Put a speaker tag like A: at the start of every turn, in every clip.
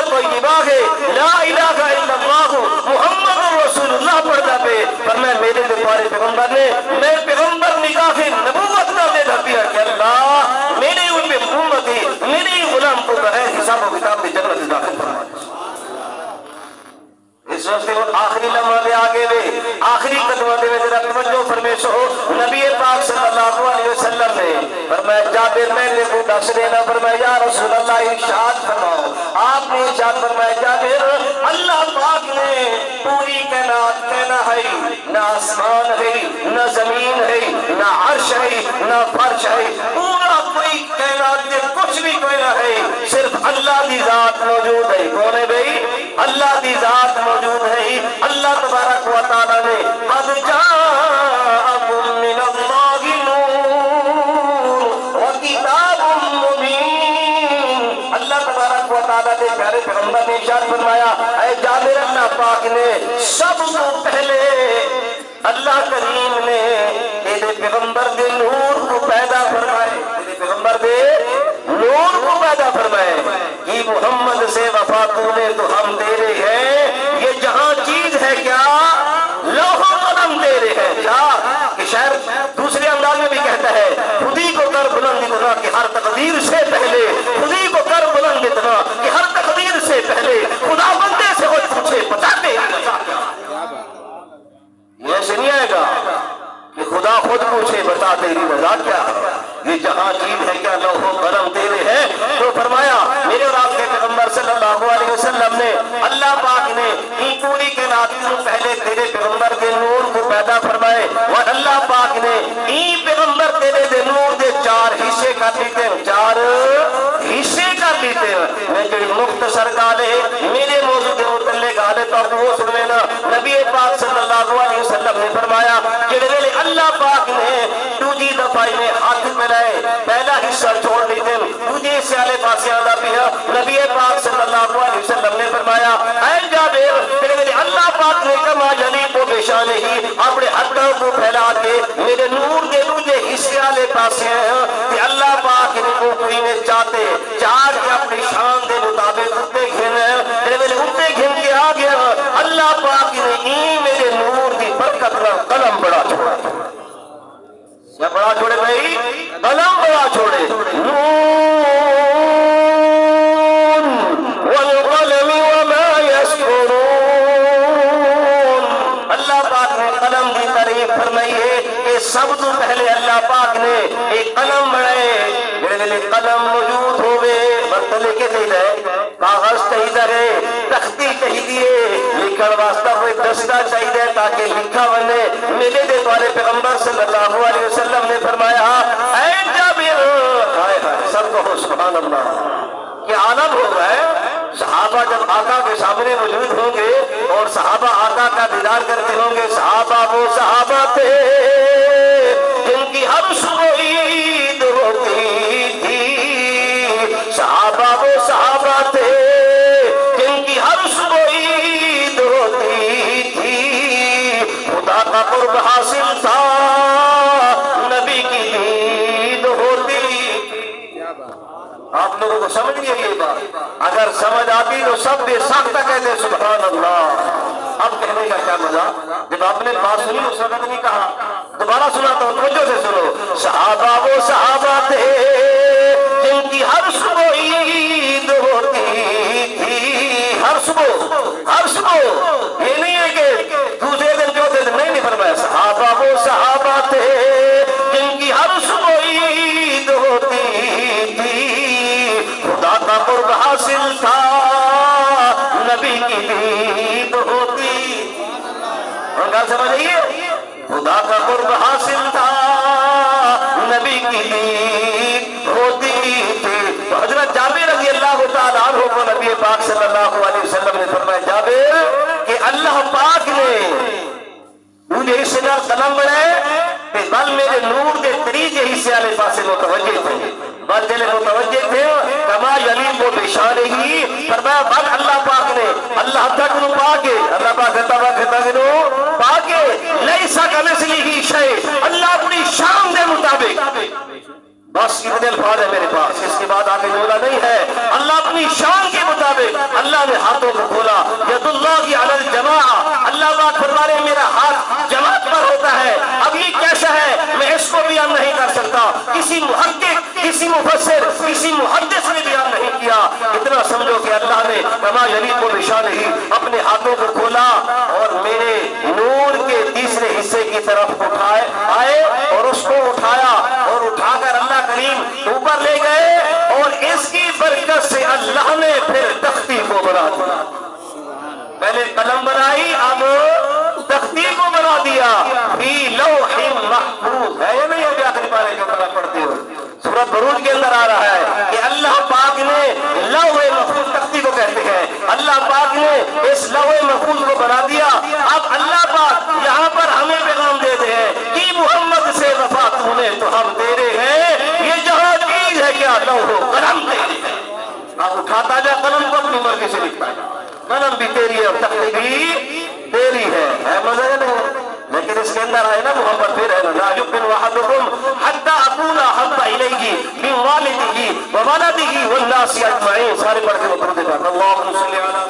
A: کلمہ طیبہ ہے لا الہ الا اللہ محمد رسول اللہ پڑھتا پہ فرمایا میرے دے پارے پیغمبر نے میں پیغمبر نگاہ نبوت نہ دے دھرتی ہے کہ اللہ میری ان پہ امتی میری غلام کو بغیر حساب و کتاب میں جنت داخل فرما دے. اس وقت وہ آخری لمحہ دے آگے دے آخری قدمہ دے میں ذرا توجہ فرمیش ہو. نبی پاک صلی اللہ علیہ وسلم نے فرمایا جابر میں نے کو دس دینا فرمایا یا رسول اللہ ارشاد فرماؤ. آپ نے ارشاد فرمایا جابر اللہ پاک نے پوری کائنات کہنا ہے نہ آسمان ہے نہ زمین ہے نہ عرش ہے نہ فرش ہے پورا کوئی کائنات میں کچھ بھی کوئی نہ ہے صرف اللہ دی ذات موجود ہے. کون ہے بھئی؟ اللہ دی ذات موجود ہے. اللہ تبارک و تعالی نے قد جاءکم من اللہ نور و کتاب مبین. اللہ تبارک و تعالی نے پیارے پیغمبر نے ارشاد فرمایا اے جابر اللہ پاک نے سب سے پہلے اللہ کریم نے تیرے پیغمبر دے نور کو پیدا فرمائے تیرے پیغمبر دے نور کو پیدا فرمائے. یہ محمد سے وفا تو نے تو ہم تیرے ہیں. یہ جہاں چیز ہے کیا لوح و قلم تیرے ہیں. کیا کہ شاعر دوسرے انداز میں بھی کہتا ہے خودی کو کر بلند اتنا کہ ہر تقدیر سے پہلے خودی کو کر بلند اتنا کہ ہر تقدیر سے پہلے خدا بندے سے وہ پوچھے بتاتے یہ ایسے نہیں آئے گا کہ خدا خود پوچھے بتا تیری رضا کیا ہے. یہ جہاں چیز ہے کیا لوح و قلم تیرے ہیں. تو فرمایا میرے اور آپ کے پیغمبر صلی اللہ علیہ وسلم نے اللہ پاک نے ان پوری کائنات سے پہلے تیرے پیغمبر کے نور کو پیدا فرمائے اور اللہ پاک نے این پیغمبر تیرے دے نور دے چار حصے کر دیتے ہیں. چار حصے کر دیتے ہیں. میں جو مختصر گالے میرے موضوع کے متعلق گالے تو آپ وہ سن لینا. نبی پاک صلی اللہ علیہ وسلم نے فرمایا کہ اللہ پاک نے دوجی دفعہ میں ہاتھ ملائے پہلا حصہ چھوڑ دیتے ہیں دوجی حصے والے پاسے آدھا پیا. نبی پاک صلی اللہ علیہ وسلم نے فرمایا اے جابر اللہ پاک نے کما جلی کو بشان ہی اپنے ہاتھوں کو پھیلا کے میرے نور کے دوجے حصے والے پاسے ہیں کہ اللہ پاک نے کو کوئی نے چاہتے چاہ کے اپنی شان دے مطابق اٹھتے گھنے اٹھتے گھن کے آ گیا. اللہ پاک نے میرے نور دی برکت کا قلم بڑا چھوڑا. کیا بڑا چھوڑے بھائی؟ قلم بڑا چھوڑے. نون والقلم وما يسطرون. اللہ پاک نے قلم کی تعریف فرمائی ہے کہ سب تو پہلے اللہ پاک نے ایک قلم بڑھائے. میرے قلم موجود ہوئے وقت لے کے دے رہے کاغذ چاہیے رہے تختی چاہیے لکھن واسطہ کوئی دستہ چاہیے تاکہ لکھا بنے. میرے دے والے پیغمبر صلی اللہ علیہ وسلم نے فرمایا اے جابر ہائے ہائے سب کو سبحان اللہ کہ عالم ہو گئے. صحابہ جب آقا کے سامنے موجود ہوں گے اور صحابہ آقا کا دیدار کرتے ہوں گے. صحابہ وہ صحابہ تھے جن کی ہر صبح عید ہوتی تھی. صحابہ وہ صحابہ تھے جن کی ہر صبح عید ہوتی تھی. خدا کا قرب حاصل تھا نبی کی دید ہوتی. آپ لوگوں کو سمجھ گئے یہ بات؟ اگر سمجھ آتی تو سب بے ساختہ کہتے سبحان اللہ. اب کہنے کا کیا مزہ جب آپ نے بات سنی اس وقت نہیں کہا. دوبارہ سنا تو توجہ سے سنو. صحابہ وہ صحابہ تھے جن کی ہر صبح عید ہوتی تھی. ہر صبح یہ نہیں ہے کہ دوسرے دن چوتھے دن نہیں فرمایا. صحابہ وہ صحابہ تھے جن کی ہر صبح عید ہوتی تھی. خدا کا قرب حاصل تھا نبی کی دید ہوتی. اور کیا سمجھ آئیے؟ خدا کا قرب حاصل تھا نبی کی دید ہوتی تھی. تو حضرت جابر رضی اللہ تعالیٰ عنہ کو نبی پاک صلی اللہ علیہ وسلم نے فرمایا جابر کہ اللہ پاک نے مجھے اس سے قلم بڑھائے کہ بل میرے نور دے تریجے حصے والے پاسے متوجہ تھے. بل دل متوجہ تھے کما یلیم و بشان ہی فرمایا بل اللہ پاک نے اللہ تک نو پاکے اللہ پاک پاکے لیسا کمثلہ شیء اللہ اپنی شان دے مطابق. بس اتنے الفاظ ہے میرے پاس اس کے بعد آگے جملہ نہیں ہے. اللہ اپنی شان کے مطابق اللہ اللہ نے ہاتھوں کو کھولا. ید اللہ علی الجماع, اللہ پاک فرما رہے ہیں میرا ہاتھ جماعت پر ہوتا ہے. اب یہ کیسا ہے میں اس کو بیان نہیں کر سکتا, کسی محقق, کسی مفسر, کسی محدث نے بیان نہیں کیا. اتنا سمجھو کہ اللہ نے کما یلیق بشانہ اپنے ہاتھوں کو کھولا اور میرے نور کے تیسرے حصے کی طرف آئے اور اس کو اٹھایا اور اٹھا کر اللہ کریم اوپر لے گئے, اور اس کی برکت سے اللہ نے پھر تختی کو بنا دیا. پہلے قلم بنائی, اب تختی کو بنا دیا. فی لوح محفوظ ہے یا نہیں ہے؟ آخری پارے جو طرف پڑھتے ہو سورۃ بروج کے اندر آ رہا ہے کہ اللہ پاک نے لوح محفوظ, تختی کو کہتے ہیں, اللہ پاک نے اس لوح محفوظ کو بنا دیا. اب اللہ پاک یہاں پر ہمیں پیغام دیتے ہیں کہ محمد سے وفا تو نے تو ہم تیرے ہیں. یہ جہاں چیز ہے کیا لوح قلم تیری ہے. اب اٹھاتا جا قلم کو اپنی مرضی سے لکھتا ہے, قلم بھی تیری ہے اور تختی بھی تیری ہے. مزہ نہیں, لیکن اس کے اندر ہے نا محمد پھر ہے نا لا یؤمن احدکم حتی اکون احب الیہ من والدہ وولدہ والناس اجمعین. سارے پڑھ کے درود پاک اللہم صلی علی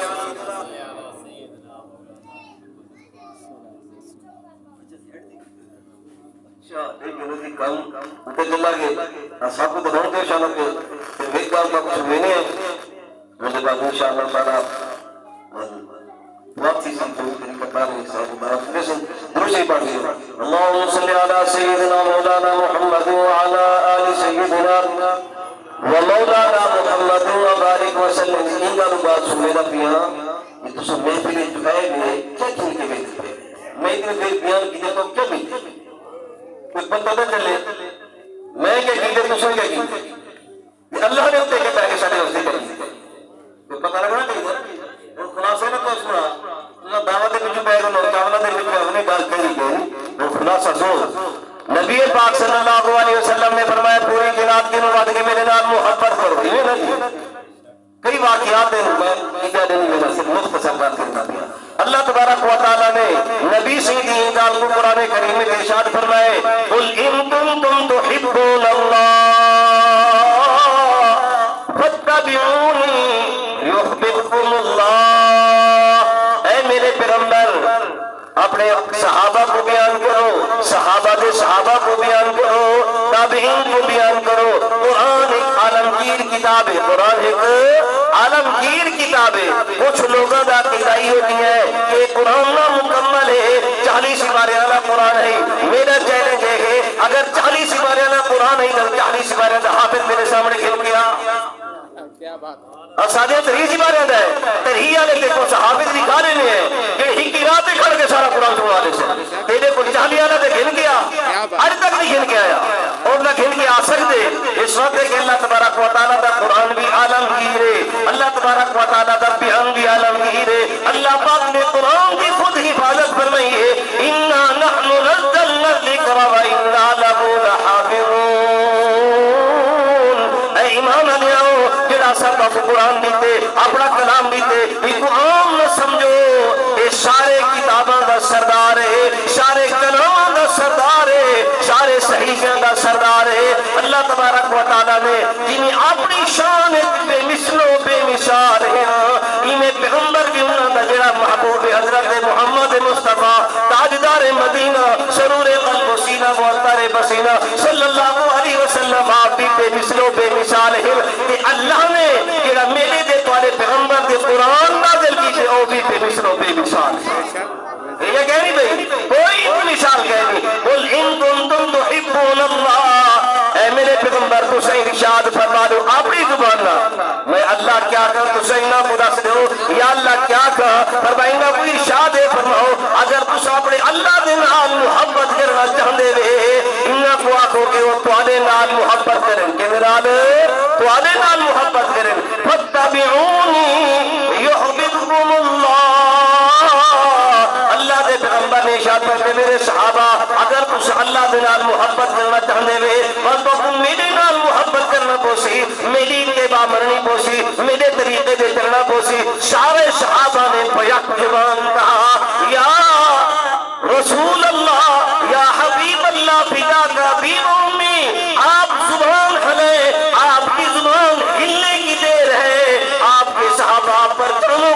A: صاحب کو تو بہت دیر شانوں کے ایک کام کا کچھ لینے ہیں مجھے بعد انشاءاللہ تعالیٰ واپسی سے جو طریقہ کار ہے صاحب برف لیسن درشی پڑھ لئے. اللہم صلی علی سیدنا مولانا محمد وعلا آل سیدنا ومولانا محمد وبارک وسلم. ان کا بات سنیدہ پیا یہ تو سب محفل انتخائے میں کیا کھل کے بیٹھتے ہیں, میں اتنے بیان کی جاتا ہوں کیا بیٹھتے ہیں کچھ پتہ نہ چلے میں کیا کی جاتا سن کیا کی اللہ نے ہوتے کہتا ہے کہ سارے ہوتے کریں تو پتہ لگنا نہیں اور خلاصہ نہ تو سنا اللہ دعوت میں جو بیرون اور چاولہ دے میں ہم نے گال کری گئی وہ خلاصہ سو نبی پاک صلی اللہ علیہ وسلم نے فرمایا پوری کائنات کے مراد کے میرے نام محبت کرو. یہ نہیں کئی واقعات ہیں میں اجازت نہیں میرا صرف مختصر بات کرنا دیا. اللہ تبارک و تعالیٰ نے نبی سیدھی انسان کو قرآن کریم میں ارشاد فرمائے قل ان کنتم تحبون اللہ فاتبعونی یحببکم اللہ. اے میرے پیغمبر اپنے صحابہ کو بیان کرو, صحابہ کے صحابہ کو بیان کرو, تابعین کو بیان کرو. قرآن ایک عالمگیر کتاب ہے, قرآن ایک عالمگیر کتاب ہے. کچھ لوگوں کا عقیدہ یہ ہوتی ہے کہ قرآن نہ مکمل ہے, 40 سپارے والا قرآن ہے. میرا چیلنج ہے اگر 40 سپارے والا قرآن ہے تو 40 سپارے والا حافظ میرے سامنے کھیل گیا اور سادے 30 سپارے والا ہے ترہی والے دیکھو صحابہ دکھا رہے ہیں کہ ہی کی رات کھڑ کے سارا قرآن سنا رہے سے تیرے کو 40 والا تے گھن گیا اج تک نہیں گھن کے آیا اور نہ گھن کے آ سکتے. اس وقت کہ اللہ تبارک و تعالیٰ دا قرآن بھی عالمگیر ہے, اللہ تبارک و تعالیٰ دا بیان بھی عالمگیر ہے. اللہ پاک نے قرآن کی خود حفاظت فرمائی ہے انا نحن نزلنا الذکر وانا لہ لحافظون. اے ایمان والو جڑا سب قرآن دیتے اپنا کلام دیتے یہ قرآن نہ سمجھو یہ سارے کتاباں دا سردار ہے, سارے کلام دا سردار ہے, سارے صحیفیاں دا سردار ہے. اللہ تبارک و تعالیٰ نے جنہیں اپنی شان بے مثل و بے مثال ہے انہیں پیغمبر بھی انہوں دا جڑا محبوب حضرت محمد مصطفیٰ تاجدار مدینہ سرور قلب و سینہ معطر بسینہ صلی اللہ علیہ وسلم آپ بھی بے مثل و بے مثال ہے کہ اللہ نے جڑا میرے دے توالے پیغمبر دے قرآن نازل کی تھے او بھی بے مثل و بے مثال ہے. یہ کہہ نہیں بھئی کوئی مثال کہہ نہیں. قل ان کنتم تحبون اللہ, اے میرے پیغمبر تو صحیح ارشاد فرما دو اپنی زبان نہ میں اللہ کیا کہا تو صحیح نہ خدا سے دو یا اللہ کیا کہا فرمائیں گا کوئی ارشاد ہے فرماؤ اگر تس اپنے اللہ دے نال محبت کرنا چاہتے ہوئے انہاں کو آکھو کہ وہ تواڈے نال محبت کریں کہ نال تواڈے نال محبت کریں فاتبعونی یحببکم اللہ. اللہ دے پیغمبر نے ارشاد فرمایا میرے صحابہ اگر تس اللہ دے نال محبت کرنا چاہتے ہوئے بس تو میرے نال محبت کرنا پوسی, میری اتباع مرنی پوسی, میرے طریقے دے چلنا پوسی. سارے صحابہ نے بیک زبان کہا یا رسول اللہ یا حبیب اللہ فدا کا بھی امی. آپ زبان ہلے, آپ کی زبان ہلنے کی دیر ہے, آپ کے صحابہ پر تنوں